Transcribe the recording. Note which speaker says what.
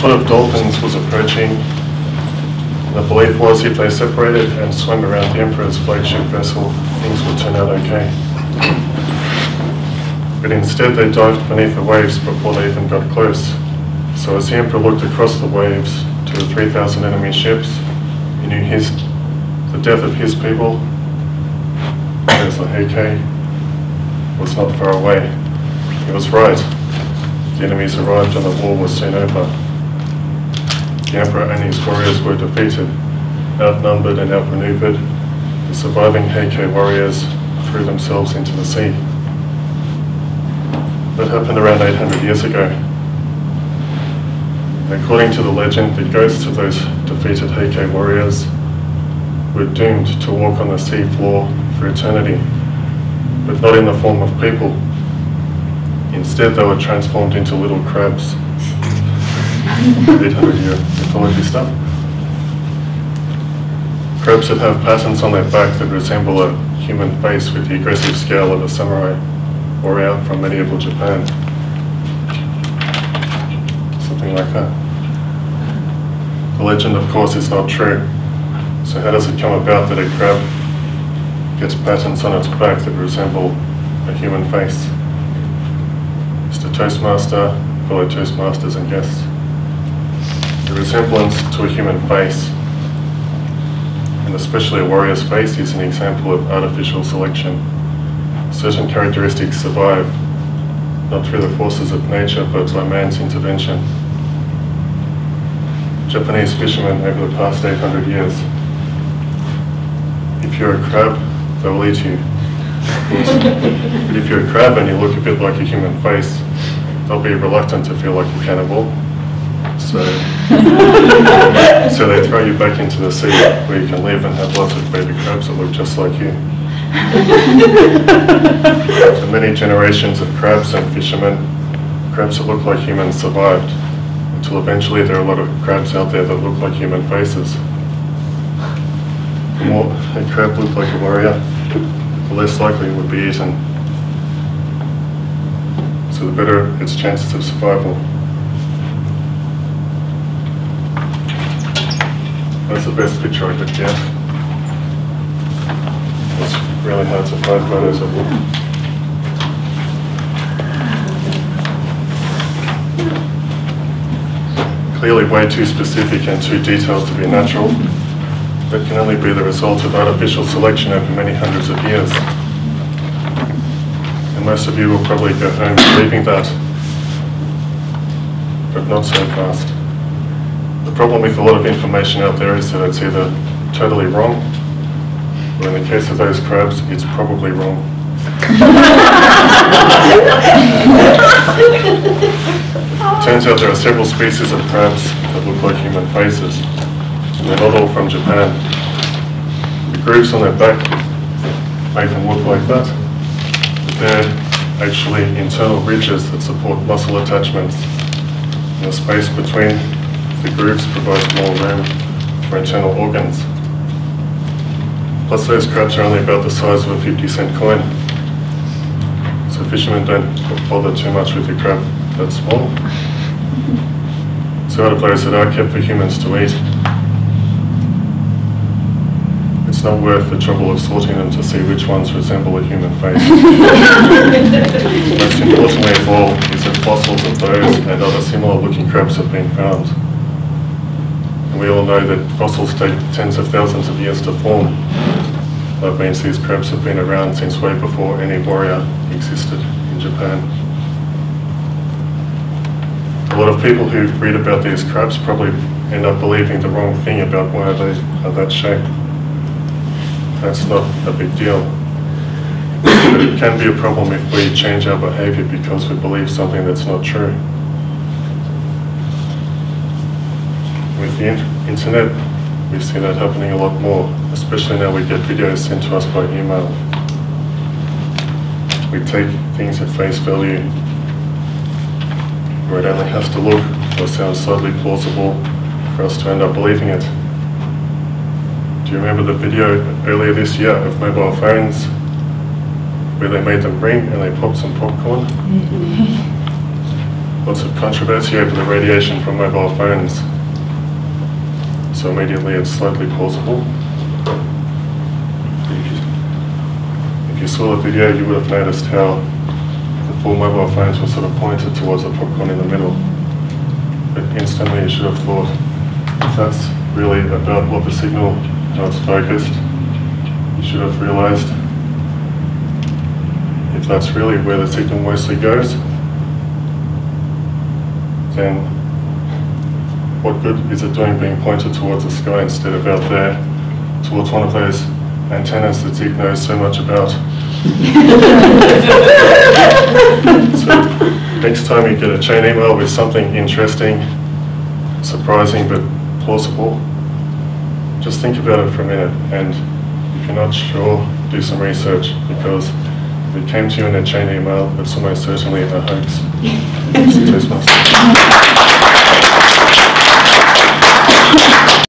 Speaker 1: flock of dolphins was approaching. The belief was if they separated and swam around the Emperor's flagship vessel, things would turn out okay. But instead they dived beneath the waves before they even got close. So as the Emperor looked across the waves to the 3,000 enemy ships, he knew the death of his people, as the Heike, was not far away. He was right. The enemies arrived and the war was soon over. The Emperor and his warriors were defeated, outnumbered and outmaneuvered. The surviving Heike warriors threw themselves into the sea. That happened around 800 years ago. According to the legend, the ghosts of those defeated Heike warriors were doomed to walk on the sea floor for eternity, but not in the form of people. Instead, they were transformed into little crabs. 800-year mythology stuff. Crabs that have patterns on their back that resemble a human face with the aggressive scowl of a samurai warrior from medieval Japan. Something like that. The legend, of course, is not true. So how does it come about that a crab gets patterns on its back that resemble a human face? Mr. Toastmaster, fellow Toastmasters and guests. The resemblance to a human face, and especially a warrior's face, is an example of artificial selection. Certain characteristics survive, not through the forces of nature, but by man's intervention. Japanese fishermen over the past 800 years. If you're a crab, they will eat you. But if you're a crab and you look a bit like a human face, they'll be reluctant to feel like a cannibal. So they throw you back into the sea where you can live and have lots of baby crabs that look just like you. For many generations of crabs and fishermen, crabs that look like humans survived, until eventually there are a lot of crabs out there that look like human faces. The more a crab looked like a warrior, the less likely it would be eaten. So the better its chances of survival. That's the best picture I could get. It's really hard to find photos of them. Clearly way too specific and too detailed to be natural. That can only be the result of artificial selection over many hundreds of years. And most of you will probably go home believing that, but not so fast. The problem with a lot of information out there is that it's either totally wrong, or in the case of those crabs, it's probably wrong. Turns out there are several species of crabs that look like human faces, and they're not all from Japan. The grooves on their back make them look like that, but they're actually internal ridges that support muscle attachments, and the space between the grooves provides more room for internal organs. Plus those crabs are only about the size of a 50-cent coin. So fishermen don't bother too much with a crab that small. So out of those that are kept for humans to eat, it's not worth the trouble of sorting them to see which ones resemble a human face. Most importantly of all is that fossils of those and other similar looking crabs have been found. And we all know that fossils take tens of thousands of years to form. That means these crabs have been around since way before any warrior existed in Japan. A lot of people who read about these crabs probably end up believing the wrong thing about why they are that shape. That's not a big deal. But it can be a problem if we change our behavior because we believe something that's not true. With the internet, we see that happening a lot more, especially now we get videos sent to us by email. We take things at face value, where it only has to look or sound slightly plausible for us to end up believing it. Do you remember the video earlier this year of mobile phones where they made them ring and they popped some popcorn? lots of controversy over the radiation from mobile phones. So immediately it's slightly plausible. If you saw the video, you would have noticed how the 4 mobile phones were sort of pointed towards the popcorn in the middle. But instantly you should have thought, if that's really about what the signal, how it's focused, you should have realized if that's really where the signal mostly goes, then what good is it doing being pointed towards the sky instead of out there towards one of those antennas that Zeke knows so much about? So next time you get a chain email with something interesting, surprising but plausible, just think about it for a minute, and if you're not sure, do some research, because if it came to you in a chain email, it's almost certainly a hoax. Toastmasters.